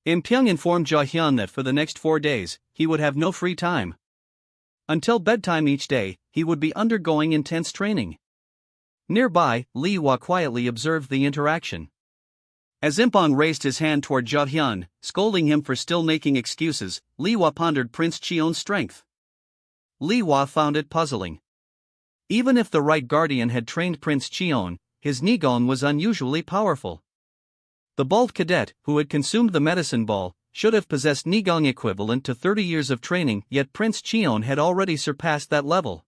Impyung informed Jaehyun that for the next 4 days, he would have no free time. Until bedtime each day, he would be undergoing intense training. Nearby, Lee Hwa quietly observed the interaction. As Impyung raised his hand toward Jaehyun, scolding him for still making excuses, Lee Hwa pondered Prince Cheon's strength. Lee Hwa found it puzzling. Even if the right guardian had trained Prince Cheon, his Nigon was unusually powerful. The bald cadet, who had consumed the medicine ball, should have possessed Nigong equivalent to 30 years of training, yet Prince Cheon had already surpassed that level.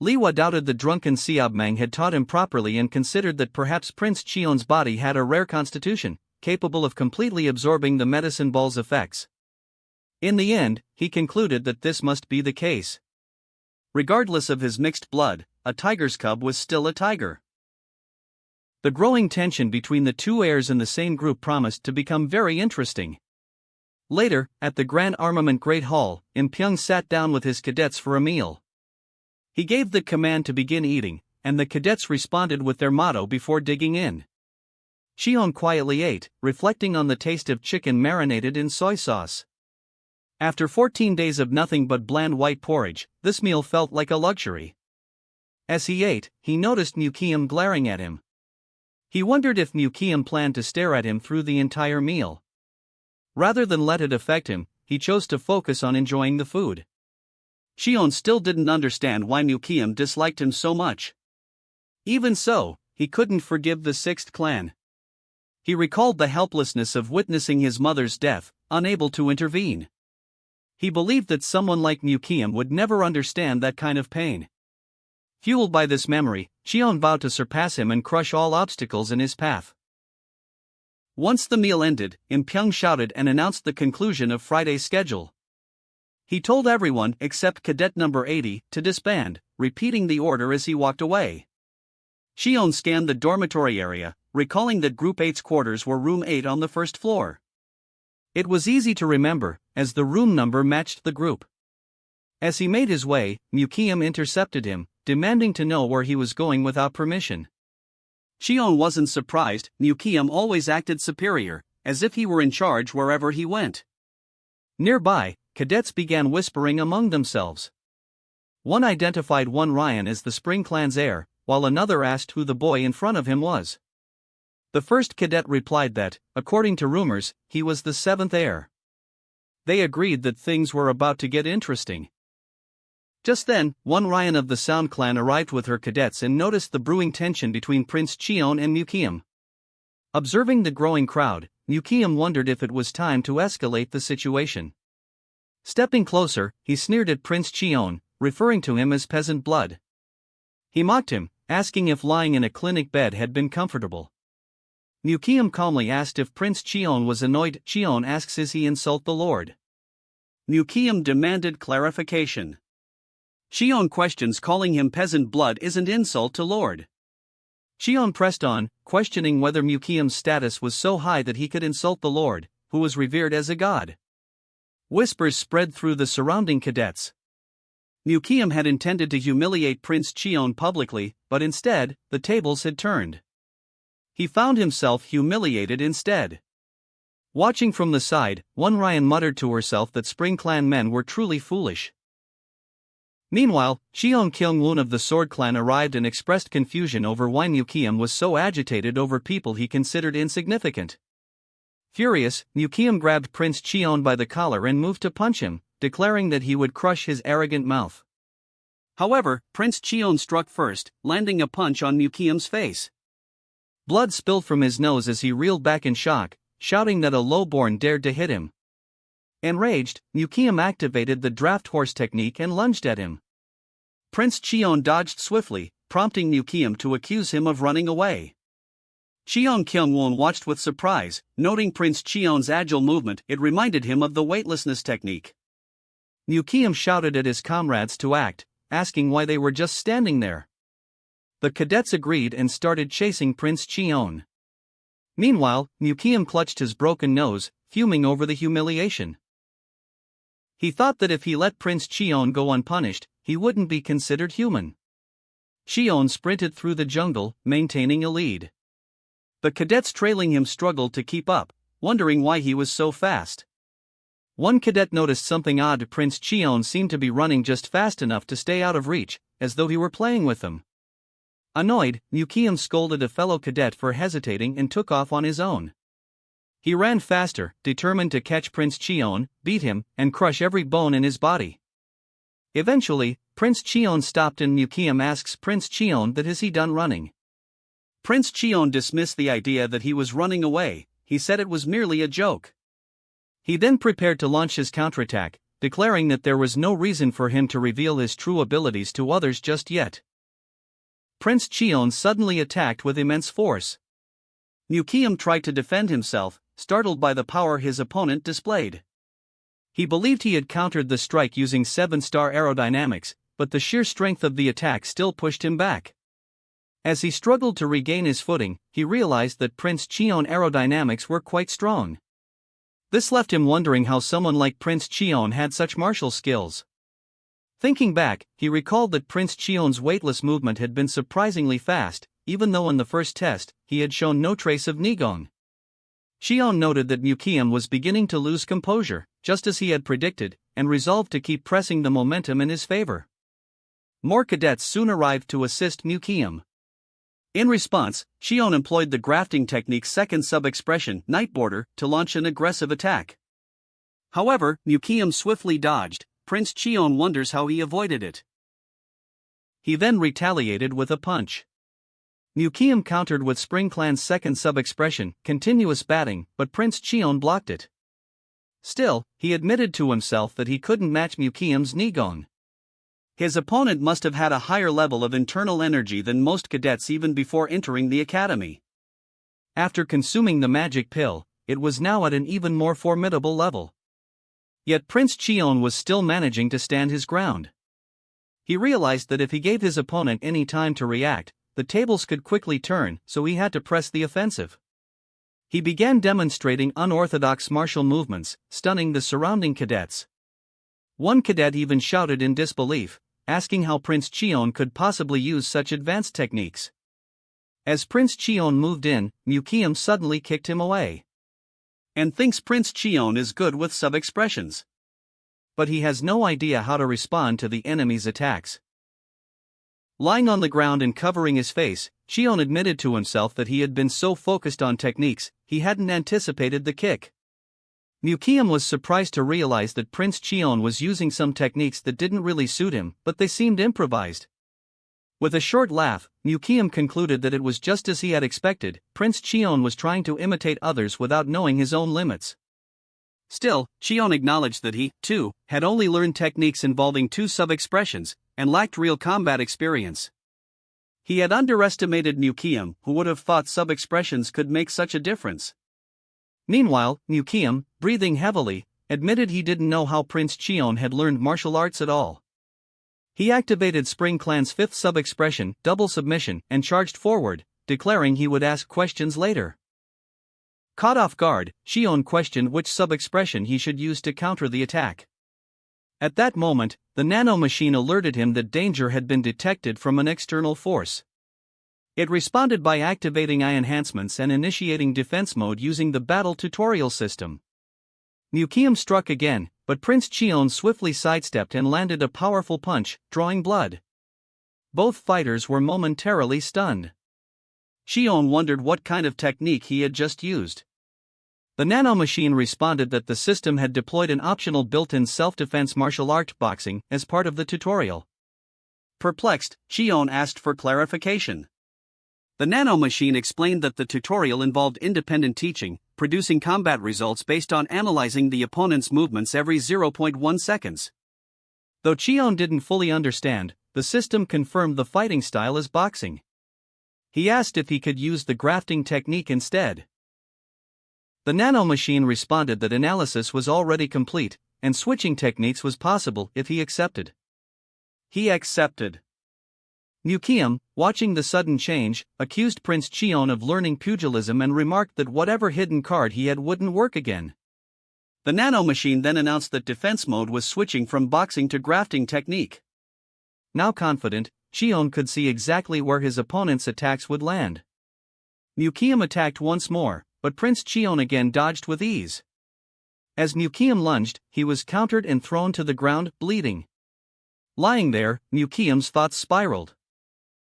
Lee Hwa doubted the drunken Siabmang had taught him properly and considered that perhaps Prince Cheon's body had a rare constitution, capable of completely absorbing the medicine ball's effects. In the end, he concluded that this must be the case. Regardless of his mixed blood, a tiger's cub was still a tiger. The growing tension between the two heirs in the same group promised to become very interesting. Later, at the Grand Armament Great Hall, Impyung sat down with his cadets for a meal. He gave the command to begin eating, and the cadets responded with their motto before digging in. Cheon quietly ate, reflecting on the taste of chicken marinated in soy sauce. After 14 days of nothing but bland white porridge, this meal felt like a luxury. As he ate, he noticed Mukiam glaring at him. He wondered if Mukiam planned to stare at him through the entire meal. Rather than let it affect him, he chose to focus on enjoying the food. Cheon still didn't understand why Mukiam disliked him so much. Even so, he couldn't forgive the Sixth Clan. He recalled the helplessness of witnessing his mother's death, unable to intervene. He believed that someone like Mukiam would never understand that kind of pain. Fueled by this memory, Cheon vowed to surpass him and crush all obstacles in his path. Once the meal ended, Impyung shouted and announced the conclusion of Friday's schedule. He told everyone except Cadet number 80 to disband, repeating the order as he walked away. Cheon scanned the dormitory area, recalling that Group 8's quarters were Room 8 on the first floor. It was easy to remember, as the room number matched the group. As he made his way, Mukiam intercepted him, demanding to know where he was going without permission. Cheon wasn't surprised. Mukiam always acted superior, as if he were in charge wherever he went. Nearby, cadets began whispering among themselves. One identified one Ryan as the Spring Clan's heir, while another asked who the boy in front of him was. The first cadet replied that, according to rumors, he was the 7th heir. They agreed that things were about to get interesting. Just then, one Ryan of the Sound Clan arrived with her cadets and noticed the brewing tension between Prince Cheon and Mukiam. Observing the growing crowd, Mukiam wondered if it was time to escalate the situation. Stepping closer, he sneered at Prince Cheon, referring to him as peasant blood. He mocked him, asking if lying in a clinic bed had been comfortable. Mukiam calmly asked if Prince Cheon was annoyed. Cheon asks, "Is he insult the Lord?" Mukiam demanded clarification. Cheon questions, calling him peasant blood isn't insult to Lord. Cheon pressed on, questioning whether Mukiam's status was so high that he could insult the Lord, who was revered as a god. Whispers spread through the surrounding cadets. Mukiam had intended to humiliate Prince Cheon publicly, but instead, the tables had turned. He found himself humiliated instead. Watching from the side, one Ryan muttered to herself that Spring Clan men were truly foolish. Meanwhile, Cheon Kyung-woon of the Sword Clan arrived and expressed confusion over why Mukiam was so agitated over people he considered insignificant. Furious, Mukiam grabbed Prince Cheon by the collar and moved to punch him, declaring that he would crush his arrogant mouth. However, Prince Cheon struck first, landing a punch on Mukiam's face. Blood spilled from his nose as he reeled back in shock, shouting that a lowborn dared to hit him. Enraged, Mukiam activated the draft horse technique and lunged at him. Prince Cheon dodged swiftly, prompting Mukiam to accuse him of running away. Cheon Kyung-woon watched with surprise, noting Prince Cheon's agile movement. It reminded him of the weightlessness technique. Mukiam shouted at his comrades to act, asking why they were just standing there. The cadets agreed and started chasing Prince Cheon. Meanwhile, Mukiam clutched his broken nose, fuming over the humiliation. He thought that if he let Prince Cheon go unpunished, he wouldn't be considered human. Cheon sprinted through the jungle, maintaining a lead. The cadets trailing him struggled to keep up, wondering why he was so fast. One cadet noticed something odd. Prince Cheon seemed to be running just fast enough to stay out of reach, as though he were playing with them. Annoyed, Mukiam scolded a fellow cadet for hesitating and took off on his own. He ran faster, determined to catch Prince Cheon, beat him, and crush every bone in his body. Eventually, Prince Cheon stopped and Mukiam asks Prince Cheon that is he done running. Prince Cheon dismissed the idea that he was running away. He said it was merely a joke. He then prepared to launch his counterattack, declaring that there was no reason for him to reveal his true abilities to others just yet. Prince Cheon suddenly attacked with immense force. Mukiam tried to defend himself, startled by the power his opponent displayed. He believed he had countered the strike using 7-star aerodynamics, but the sheer strength of the attack still pushed him back. As he struggled to regain his footing, he realized that Prince Cheon aerodynamics were quite strong. This left him wondering how someone like Prince Cheon had such martial skills. Thinking back, he recalled that Prince Cheon's weightless movement had been surprisingly fast, even though in the first test, he had shown no trace of Nigong. Cheon noted that Mukiam was beginning to lose composure, just as he had predicted, and resolved to keep pressing the momentum in his favor. More cadets soon arrived to assist Mukiam. In response, Cheon employed the grafting technique's second sub-expression, Night Border, to launch an aggressive attack. However, Mukiam swiftly dodged. Prince Cheon wonders how he avoided it. He then retaliated with a punch. Mukiam countered with Spring Clan's second sub-expression, Continuous Batting, but Prince Cheon blocked it. Still, he admitted to himself that he couldn't match Mukiam's Nigong. His opponent must have had a higher level of internal energy than most cadets even before entering the academy. After consuming the magic pill, it was now at an even more formidable level. Yet Prince Cheon was still managing to stand his ground. He realized that if he gave his opponent any time to react, the tables could quickly turn, so he had to press the offensive. He began demonstrating unorthodox martial movements, stunning the surrounding cadets. One cadet even shouted in disbelief, asking how Prince Cheon could possibly use such advanced techniques. As Prince Cheon moved in, Mukiam suddenly kicked him away. And thinks Prince Cheon is good with sub-expressions. But he has no idea how to respond to the enemy's attacks. Lying on the ground and covering his face, Cheon admitted to himself that he had been so focused on techniques, he hadn't anticipated the kick. Mukiam was surprised to realize that Prince Cheon was using some techniques that didn't really suit him, but they seemed improvised. With a short laugh, Mukiam concluded that it was just as he had expected. Prince Cheon was trying to imitate others without knowing his own limits. Still, Cheon acknowledged that he, too, had only learned techniques involving 2 sub-expressions, and lacked real combat experience. He had underestimated Mukiam, who would have thought sub-expressions could make such a difference. Meanwhile, Mukiam, breathing heavily, admitted he didn't know how Prince Cheon had learned martial arts at all. He activated Spring Clan's 5th sub-expression, Double Submission, and charged forward, declaring he would ask questions later. Caught off guard, Cheon questioned which sub-expression he should use to counter the attack. At that moment, the Nano Machine alerted him that danger had been detected from an external force. It responded by activating eye enhancements and initiating defense mode using the battle tutorial system. Mukiam struck again, but Prince Cheon swiftly sidestepped and landed a powerful punch, drawing blood. Both fighters were momentarily stunned. Cheon wondered what kind of technique he had just used. The Nano Machine responded that the system had deployed an optional built-in self-defense martial art boxing as part of the tutorial. Perplexed, Cheon asked for clarification. The Nano Machine explained that the tutorial involved independent teaching, producing combat results based on analyzing the opponent's movements every 0.1 seconds. Though Cheon didn't fully understand, the system confirmed the fighting style as boxing. He asked if he could use the grafting technique instead. The Nano Machine responded that analysis was already complete, and switching techniques was possible if he accepted. He accepted. Mukiam, watching the sudden change, accused Prince Cheon of learning pugilism and remarked that whatever hidden card he had wouldn't work again. The Nano Machine then announced that defense mode was switching from boxing to grafting technique. Now confident, Cheon could see exactly where his opponent's attacks would land. Mukiam attacked once more, but Prince Cheon again dodged with ease. As Mukium lunged, he was countered and thrown to the ground, bleeding. Lying there, Mukium's thoughts spiraled.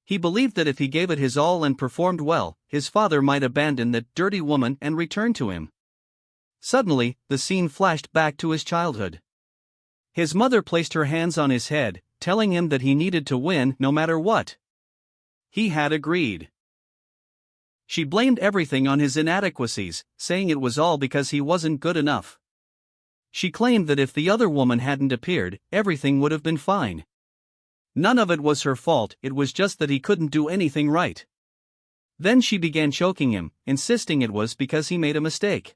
He believed that if he gave it his all and performed well, his father might abandon that dirty woman and return to him. Suddenly, the scene flashed back to his childhood. His mother placed her hands on his head, telling him that he needed to win no matter what. He had agreed. She blamed everything on his inadequacies, saying it was all because he wasn't good enough. She claimed that if the other woman hadn't appeared, everything would have been fine. None of it was her fault, it was just that he couldn't do anything right. Then she began choking him, insisting it was because he made a mistake.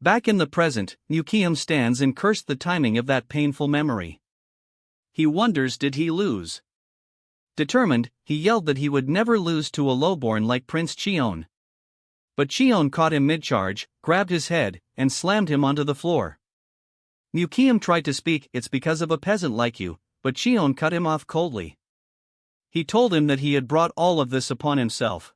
Back in the present, Mukium stands and cursed the timing of that painful memory. He wonders, did he lose? Determined, he yelled that he would never lose to a lowborn like Prince Cheon. But Cheon caught him mid-charge, grabbed his head, and slammed him onto the floor. Mukium tried to speak, "It's because of a peasant like you," but Cheon cut him off coldly. He told him that he had brought all of this upon himself.